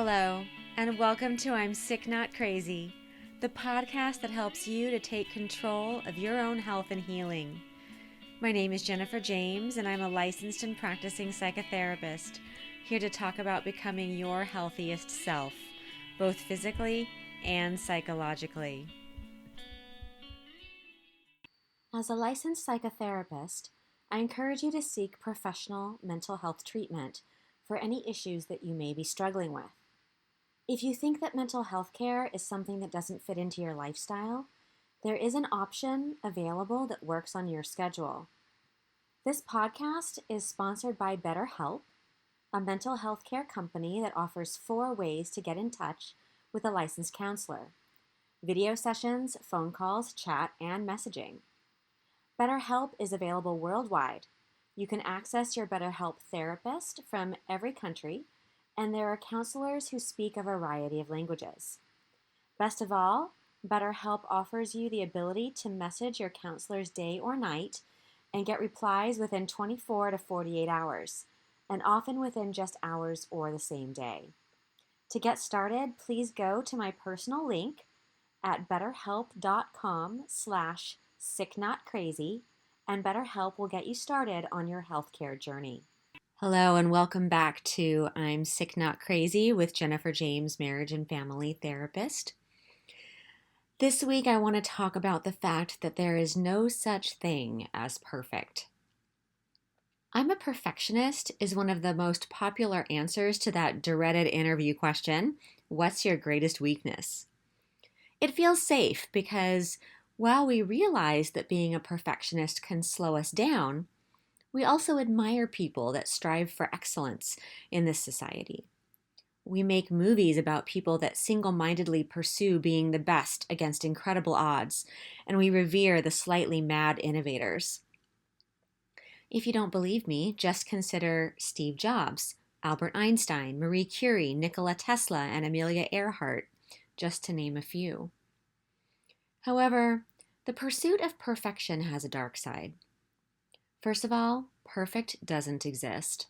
Hello, and welcome to I'm Sick Not Crazy, the podcast that helps you to take control of your own health and healing. My name is Jennifer James, and I'm a licensed and practicing psychotherapist, here to talk about becoming your healthiest self, both physically and psychologically. As a licensed psychotherapist, I encourage you to seek professional mental health treatment for any issues that you may be struggling with. If you think that mental health care is something that doesn't fit into your lifestyle, there is an option available that works on your schedule. This podcast is sponsored by BetterHelp, a mental health care company that offers 4 ways to get in touch with a licensed counselor: video sessions, phone calls, chat, and messaging. BetterHelp is available worldwide. You can access your BetterHelp therapist from every country, and there are counselors who speak a variety of languages. Best of all, BetterHelp offers you the ability to message your counselors day or night and get replies within 24 to 48 hours, and often within just hours or the same day. To get started, please go to my personal link at betterhelp.com/sicknotcrazy, and BetterHelp will get you started on your healthcare journey. Hello, and welcome back to I'm Sick Not Crazy with Jennifer James, marriage and family therapist. This week, I want to talk about the fact that there is no such thing as perfect. I'm a perfectionist is one of the most popular answers to that dreaded interview question, what's your greatest weakness? It feels safe because while we realize that being a perfectionist can slow us down, we also admire people that strive for excellence in this society. We make movies about people that single-mindedly pursue being the best against incredible odds, and we revere the slightly mad innovators. If you don't believe me, just consider Steve Jobs, Albert Einstein, Marie Curie, Nikola Tesla, and Amelia Earhart, just to name a few. However, the pursuit of perfection has a dark side. First of all, perfect doesn't exist.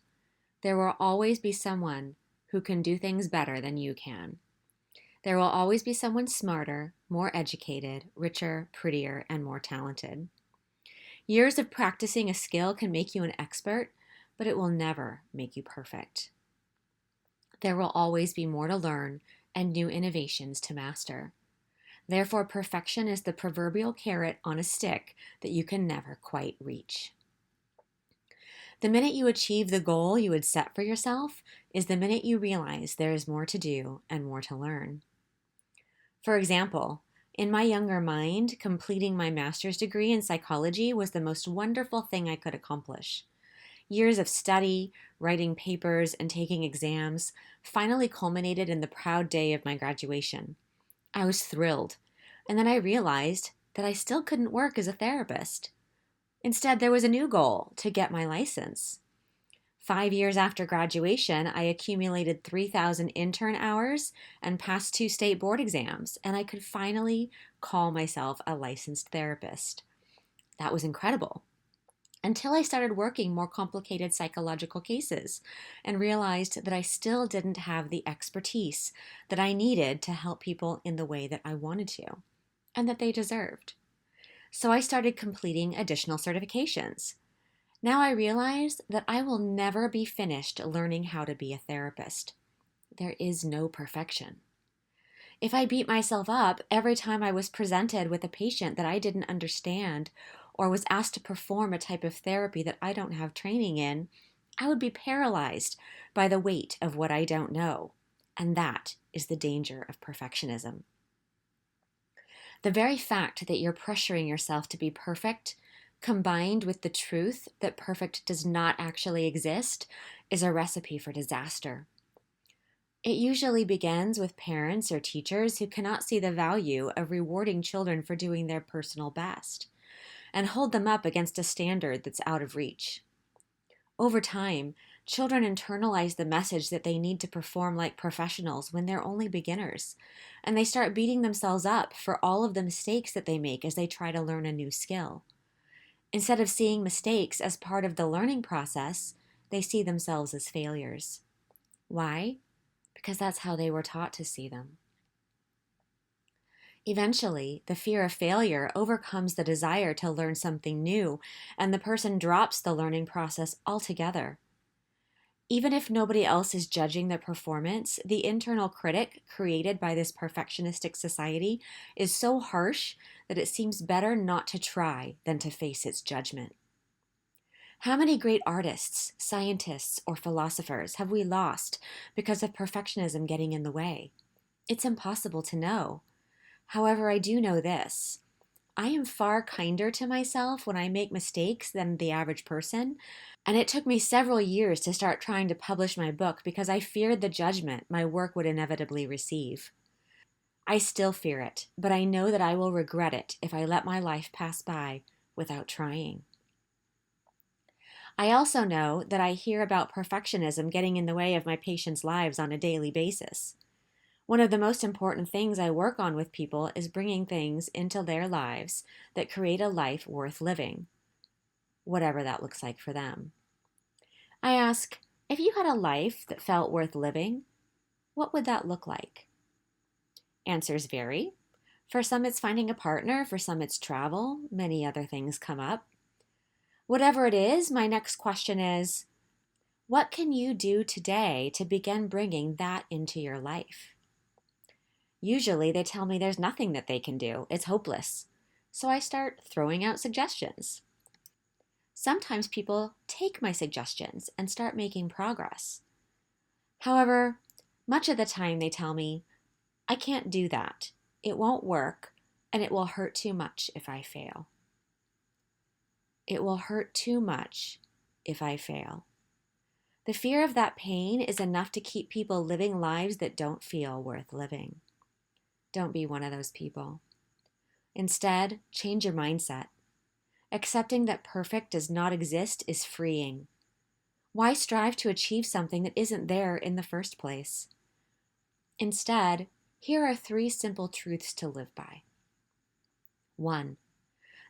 There will always be someone who can do things better than you can. There will always be someone smarter, more educated, richer, prettier, and more talented. Years of practicing a skill can make you an expert, but it will never make you perfect. There will always be more to learn and new innovations to master. Therefore, perfection is the proverbial carrot on a stick that you can never quite reach. The minute you achieve the goal you had set for yourself is the minute you realize there is more to do and more to learn. For example, in my younger mind, completing my master's degree in psychology was the most wonderful thing I could accomplish. Years of study, writing papers, and taking exams finally culminated in the proud day of my graduation. I was thrilled, and then I realized that I still couldn't work as a therapist. Instead, there was a new goal: to get my license. 5 years after graduation, I accumulated 3,000 intern hours and passed 2 state board exams, and I could finally call myself a licensed therapist. That was incredible. Until I started working more complicated psychological cases and realized that I still didn't have the expertise that I needed to help people in the way that I wanted to and that they deserved. So I started completing additional certifications. Now I realize that I will never be finished learning how to be a therapist. There is no perfection. If I beat myself up every time I was presented with a patient that I didn't understand or was asked to perform a type of therapy that I don't have training in, I would be paralyzed by the weight of what I don't know. And that is the danger of perfectionism. The very fact that you're pressuring yourself to be perfect, combined with the truth that perfect does not actually exist, is a recipe for disaster. It usually begins with parents or teachers who cannot see the value of rewarding children for doing their personal best and hold them up against a standard that's out of reach. Over time, children internalize the message that they need to perform like professionals when they're only beginners, and they start beating themselves up for all of the mistakes that they make as they try to learn a new skill. Instead of seeing mistakes as part of the learning process, they see themselves as failures. Why? because that's how they were taught to see them. Eventually, the fear of failure overcomes the desire to learn something new, and the person drops the learning process altogether. Even if nobody else is judging their performance, the internal critic created by this perfectionistic society is so harsh that it seems better not to try than to face its judgment. How many great artists, scientists, or philosophers have we lost because of perfectionism getting in the way? It's impossible to know. However, I do know this. I am far kinder to myself when I make mistakes than the average person, and it took me several years to start trying to publish my book because I feared the judgment my work would inevitably receive. I still fear it, but I know that I will regret it if I let my life pass by without trying. I also know that I hear about perfectionism getting in the way of my patients' lives on a daily basis. One of the most important things I work on with people is bringing things into their lives that create a life worth living, whatever that looks like for them. I ask, if you had a life that felt worth living, what would that look like? Answers vary. For some, it's finding a partner. For some, it's travel. Many other things come up. Whatever it is, my next question is, what can you do today to begin bringing that into your life? Usually they tell me there's nothing that they can do. It's hopeless. So I start throwing out suggestions. Sometimes people take my suggestions and start making progress. However, much of the time they tell me, I can't do that. It won't work, and it will hurt too much if I fail. It will hurt too much if I fail. The fear of that pain is enough to keep people living lives that don't feel worth living. Don't be one of those people. Instead, change your mindset. Accepting that perfect does not exist is freeing. Why strive to achieve something that isn't there in the first place? Instead, here are 3 simple truths to live by. 1.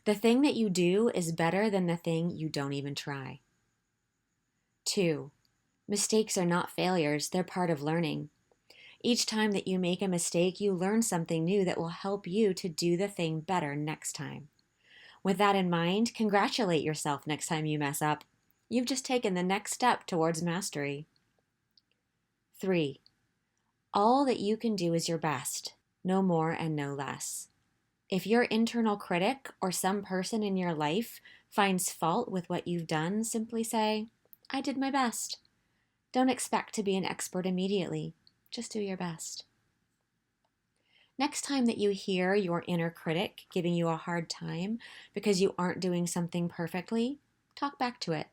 The thing that you do is better than the thing you don't even try. 2. Mistakes are not failures, they're part of learning. Each time that you make a mistake, you learn something new that will help you to do the thing better next time. With that in mind, congratulate yourself next time you mess up. You've just taken the next step towards mastery. 3. All that you can do is your best, no more and no less. If your internal critic or some person in your life finds fault with what you've done, simply say, I did my best. Don't expect to be an expert immediately. Just do your best. Next time that you hear your inner critic giving you a hard time because you aren't doing something perfectly, talk back to it.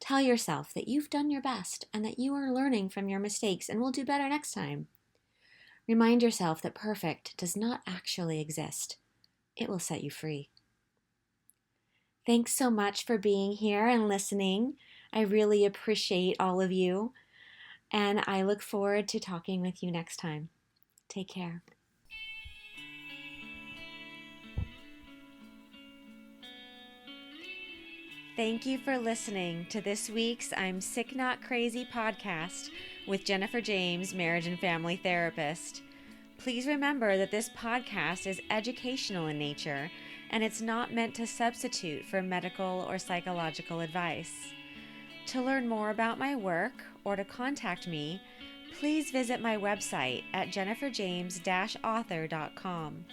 Tell yourself that you've done your best and that you are learning from your mistakes and will do better next time. Remind yourself that perfect does not actually exist. It will set you free. Thanks so much for being here and listening. I really appreciate all of you, and I look forward to talking with you next time. Take care. Thank you for listening to this week's I'm Sick Not Crazy podcast with Jennifer James, marriage and family therapist. Please remember that this podcast is educational in nature, and it's not meant to substitute for medical or psychological advice. To learn more about my work or to contact me, please visit my website at jenniferjames-author.com.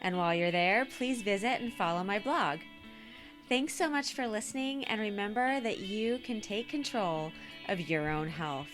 And while you're there, please visit and follow my blog. Thanks so much for listening, and remember that you can take control of your own health.